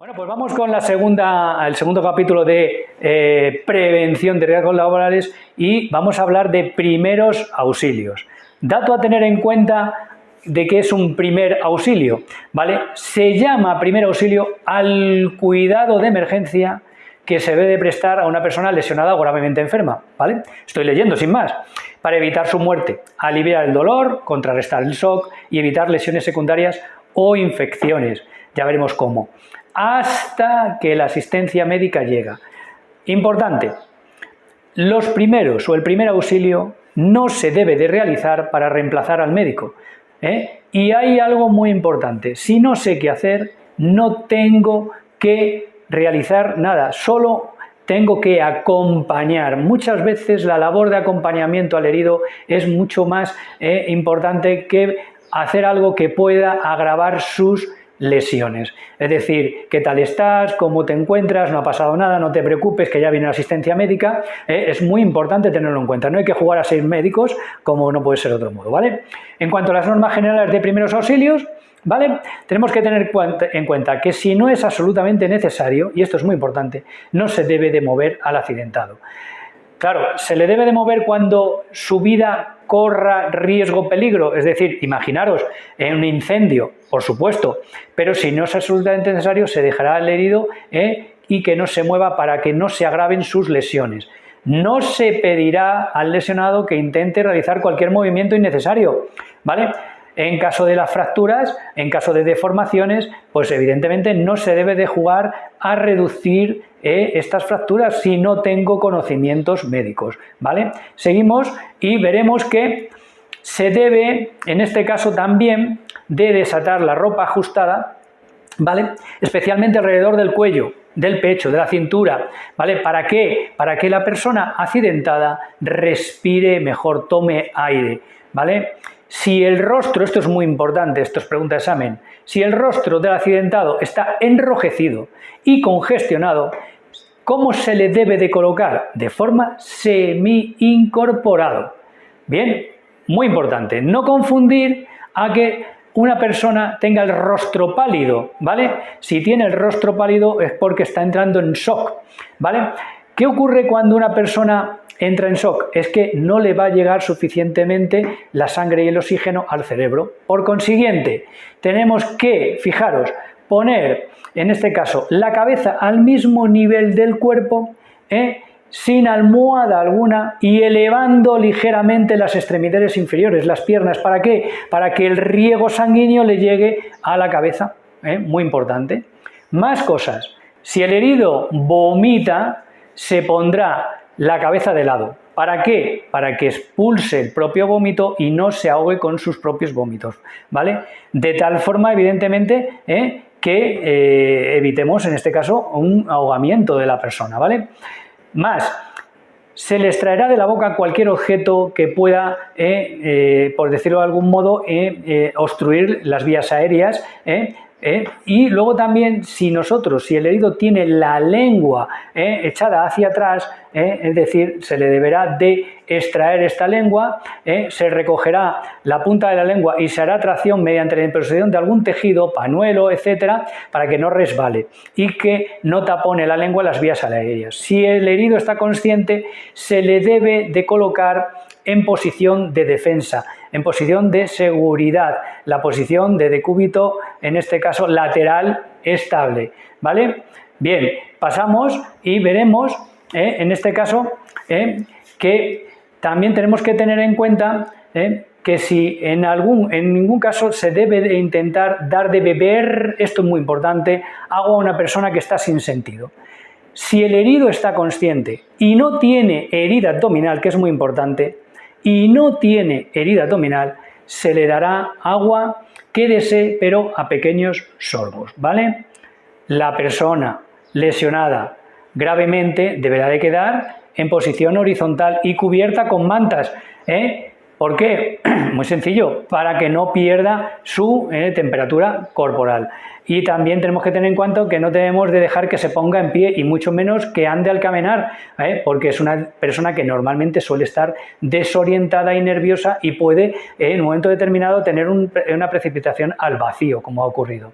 Bueno, pues vamos con el segundo capítulo de prevención de riesgos laborales y vamos a hablar de primeros auxilios. Dato a tener en cuenta de qué es un primer auxilio, ¿vale? Se llama primer auxilio al cuidado de emergencia que se debe prestar a una persona lesionada o gravemente enferma, ¿vale? Estoy leyendo sin más. Para evitar su muerte, aliviar el dolor, contrarrestar el shock y evitar lesiones secundarias o infecciones. Ya veremos cómo. Hasta que la asistencia médica llega. Importante, los primeros o el primer auxilio no se debe de realizar para reemplazar al médico. Y hay algo muy importante, si no sé qué hacer, no tengo que realizar nada, solo tengo que acompañar. Muchas veces la labor de acompañamiento al herido es mucho más importante que hacer algo que pueda agravar sus lesiones. Es decir, ¿qué tal estás? ¿Cómo te encuentras? No ha pasado nada, no te preocupes, que ya viene la asistencia médica. Es muy importante tenerlo en cuenta. No hay que jugar a ser médicos como no puede ser de otro modo, ¿vale? En cuanto a las normas generales de primeros auxilios, ¿vale? Tenemos que tener en cuenta que si no es absolutamente necesario, y esto es muy importante, no se debe de mover al accidentado. Claro, se le debe de mover cuando su vida corra riesgo, peligro, es decir, imaginaros en un incendio, por supuesto, pero si no es absolutamente necesario se dejará al herido y que no se mueva para que no se agraven sus lesiones. No se pedirá al lesionado que intente realizar cualquier movimiento innecesario, ¿vale? En caso de las fracturas, en caso de deformaciones, pues evidentemente no se debe de jugar a reducir estas fracturas si no tengo conocimientos médicos, ¿vale? Seguimos y veremos que se debe, en este caso también, de desatar la ropa ajustada, ¿vale? Especialmente alrededor del cuello, del pecho, de la cintura, ¿vale? ¿Para qué? Para que la persona accidentada respire mejor, tome aire, ¿vale? Si el rostro, esto es muy importante, esto es pregunta de examen, si el rostro del accidentado está enrojecido y congestionado, ¿cómo se le debe de colocar? De forma semi-incorporado. Bien, muy importante, no confundir a que una persona tenga el rostro pálido, ¿vale? Si tiene el rostro pálido es porque está entrando en shock, ¿vale? ¿Qué ocurre cuando una persona entra en shock? Es que no le va a llegar suficientemente la sangre y el oxígeno al cerebro. Por consiguiente, tenemos que, fijaros, poner, en este caso, la cabeza al mismo nivel del cuerpo, sin almohada alguna y elevando ligeramente las extremidades inferiores, las piernas. ¿Para qué? Para que el riego sanguíneo le llegue a la cabeza. Muy importante. Más cosas. Si el herido vomita, se pondrá la cabeza de lado. ¿Para qué? Para que expulse el propio vómito y no se ahogue con sus propios vómitos, ¿vale? De tal forma, evidentemente, que evitemos, en este caso, un ahogamiento de la persona, ¿vale? Más, se le extraerá de la boca cualquier objeto que pueda, por decirlo de algún modo, obstruir las vías aéreas, y luego también si el herido tiene la lengua echada hacia atrás, es decir, se le deberá de extraer esta lengua, se recogerá la punta de la lengua y se hará tracción mediante la imposición de algún tejido, pañuelo, etcétera, para que no resbale y que no tapone la lengua las vías aéreas. Si el herido está consciente, se le debe de colocar en posición de defensa, en posición de seguridad, la posición de decúbito, en este caso lateral estable, ¿vale? Bien, pasamos y veremos, en este caso, que también tenemos que tener en cuenta que si en ningún caso se debe de intentar dar de beber, esto es muy importante, agua a una persona que está sin sentido. Si el herido está consciente y no tiene herida abdominal, que es muy importante, y no tiene herida abdominal, se le dará agua, quédese, pero a pequeños sorbos, ¿vale? La persona lesionada gravemente deberá de quedar en posición horizontal y cubierta con mantas, ¿Por qué? Muy sencillo, para que no pierda su temperatura corporal. Y también tenemos que tener en cuenta que no debemos de dejar que se ponga en pie y mucho menos que ande al caminar, porque es una persona que normalmente suele estar desorientada y nerviosa y puede en un momento determinado tener una precipitación al vacío, como ha ocurrido.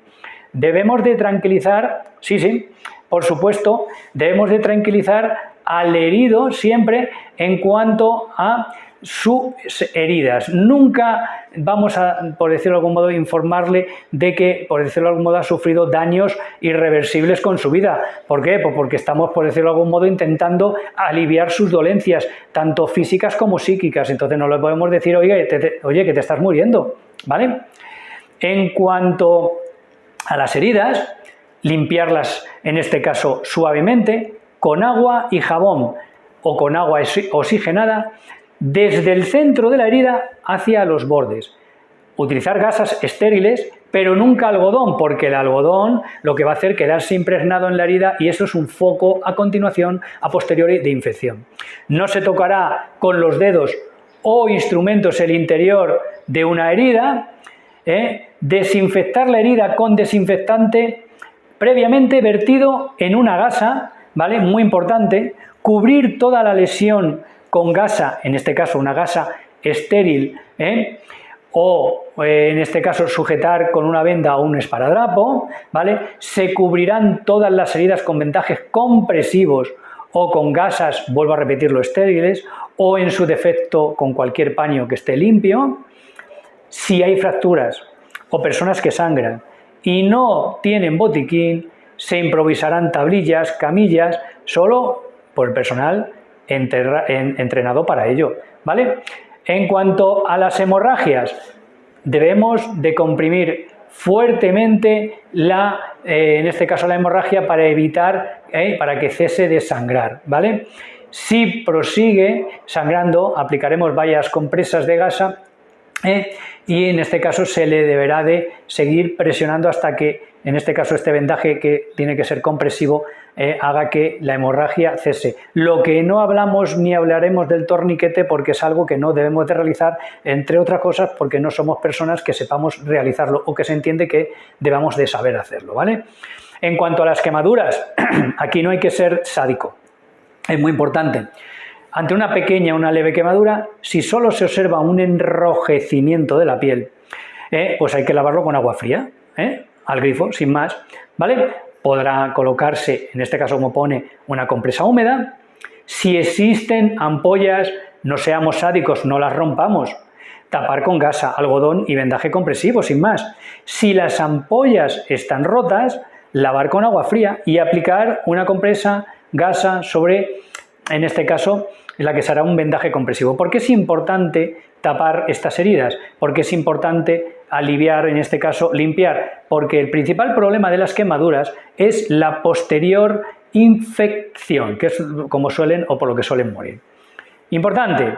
debemos de tranquilizar, sí, por supuesto, debemos de tranquilizar al herido siempre en cuanto a sus heridas. Nunca vamos a, por decirlo de algún modo, informarle de que, por decirlo de algún modo, ha sufrido daños irreversibles con su vida. ¿Por qué? Pues porque estamos, por decirlo de algún modo, intentando aliviar sus dolencias, tanto físicas como psíquicas. Entonces no le podemos decir, oye, que te estás muriendo, ¿vale? En cuanto a las heridas, limpiarlas, en este caso, suavemente, con agua y jabón o con agua oxigenada, desde el centro de la herida hacia los bordes. Utilizar gasas estériles, pero nunca algodón, porque el algodón lo que va a hacer es quedarse impregnado en la herida y eso es un foco a continuación, a posteriori, de infección. No se tocará con los dedos o instrumentos el interior de una herida. Desinfectar la herida con desinfectante previamente vertido en una gasa, ¿vale? Muy importante. Cubrir toda la lesión con gasa, en este caso una gasa estéril, o en este caso sujetar con una venda o un esparadrapo, ¿vale? Se cubrirán todas las heridas con vendajes compresivos o con gasas, vuelvo a repetirlo, estériles, o en su defecto con cualquier paño que esté limpio. Si hay fracturas o personas que sangran y no tienen botiquín, se improvisarán tablillas, camillas, solo por el personal entrenado para ello, ¿vale? En cuanto a las hemorragias, debemos de comprimir fuertemente en este caso la hemorragia para evitar, para que cese de sangrar, ¿vale? Si prosigue sangrando, aplicaremos varias compresas de gasa y en este caso se le deberá de seguir presionando hasta que, en este caso, este vendaje que tiene que ser compresivo, haga que la hemorragia cese. Lo que no hablamos ni hablaremos del torniquete porque es algo que no debemos de realizar, entre otras cosas porque no somos personas que sepamos realizarlo o que se entiende que debamos de saber hacerlo, ¿vale? En cuanto a las quemaduras, aquí no hay que ser sádico, es muy importante. Ante una pequeña o una leve quemadura, si solo se observa un enrojecimiento de la piel, pues hay que lavarlo con agua fría, al grifo, sin más, ¿vale? Podrá colocarse, en este caso como pone, una compresa húmeda. Si existen ampollas, no seamos sádicos, no las rompamos. Tapar con gasa, algodón y vendaje compresivo, sin más. Si las ampollas están rotas, lavar con agua fría y aplicar una compresa, gasa sobre, en este caso, la que será un vendaje compresivo. ¿Por qué es importante tapar estas heridas? Porque es importante aliviar, en este caso, limpiar, porque el principal problema de las quemaduras es la posterior infección, que es como suelen o por lo que suelen morir. Importante,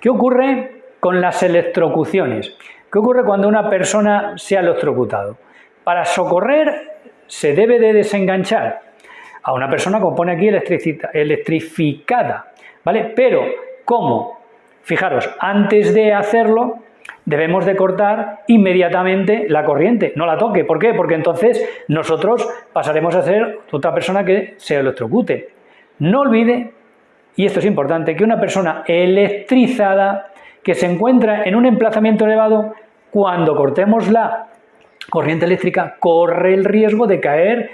¿qué ocurre con las electrocuciones? ¿Qué ocurre cuando una persona se ha electrocutado? Para socorrer se debe de desenganchar a una persona, como pone aquí, electrificada, ¿vale? Pero, ¿cómo? Fijaros, antes de hacerlo debemos de cortar inmediatamente la corriente, no la toque. ¿Por qué? Porque entonces nosotros pasaremos a ser otra persona que se electrocute. No olvide, y esto es importante, que una persona electrizada que se encuentra en un emplazamiento elevado, cuando cortemos la corriente eléctrica, corre el riesgo de caer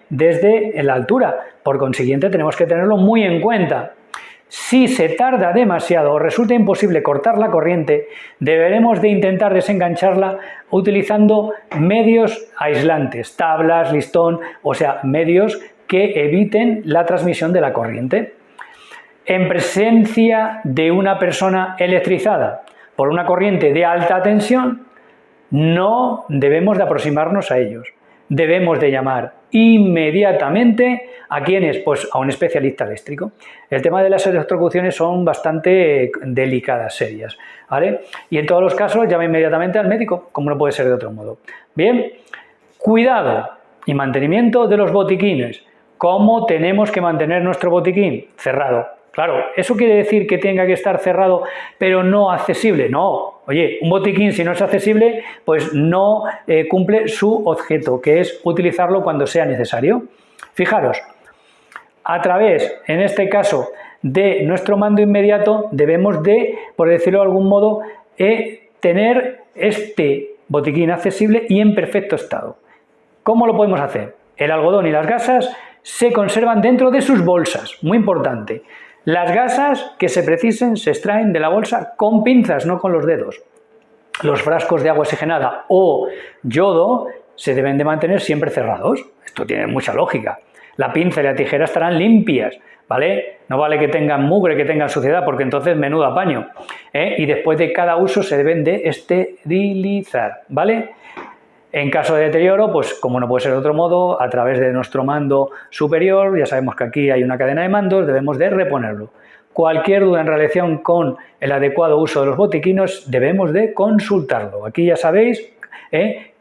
desde la altura. Por consiguiente, tenemos que tenerlo muy en cuenta. Si se tarda demasiado o resulta imposible cortar la corriente, deberemos de intentar desengancharla utilizando medios aislantes, tablas, listón, o sea, medios que eviten la transmisión de la corriente. En presencia de una persona electrizada por una corriente de alta tensión, no debemos de aproximarnos a ellos. Debemos de llamar inmediatamente a ¿quiénes? Pues a un especialista eléctrico. El tema de las electrocuciones son bastante delicadas, serias, ¿vale? Y en todos los casos llama inmediatamente al médico, como no puede ser de otro modo. Bien, cuidado y mantenimiento de los botiquines. ¿Cómo tenemos que mantener nuestro botiquín? Cerrado. Claro, ¿eso quiere decir que tenga que estar cerrado pero no accesible? No. Oye, un botiquín si no es accesible, pues no cumple su objeto, que es utilizarlo cuando sea necesario. Fijaros, a través, en este caso, de nuestro mando inmediato, debemos de, por decirlo de algún modo, tener este botiquín accesible y en perfecto estado. ¿Cómo lo podemos hacer? El algodón y las gasas se conservan dentro de sus bolsas, muy importante. Las gasas que se precisen se extraen de la bolsa con pinzas, no con los dedos. Los frascos de agua oxigenada o yodo se deben de mantener siempre cerrados. Esto tiene mucha lógica. La pinza y la tijera estarán limpias, ¿vale? No vale que tengan mugre, que tengan suciedad, porque entonces menudo apaño, ¿eh? Y después de cada uso se deben de esterilizar, ¿vale? En caso de deterioro, pues como no puede ser de otro modo, a través de nuestro mando superior, ya sabemos que aquí hay una cadena de mandos, debemos de reponerlo. Cualquier duda en relación con el adecuado uso de los botiquinos, debemos de consultarlo. Aquí ya sabéis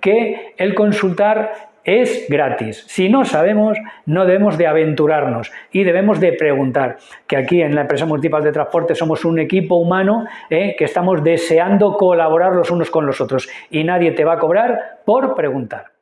que el consultar es gratis. Si no sabemos, no debemos de aventurarnos y debemos de preguntar, que aquí en la empresa Multipass de Transporte somos un equipo humano que estamos deseando colaborar los unos con los otros y nadie te va a cobrar por preguntar.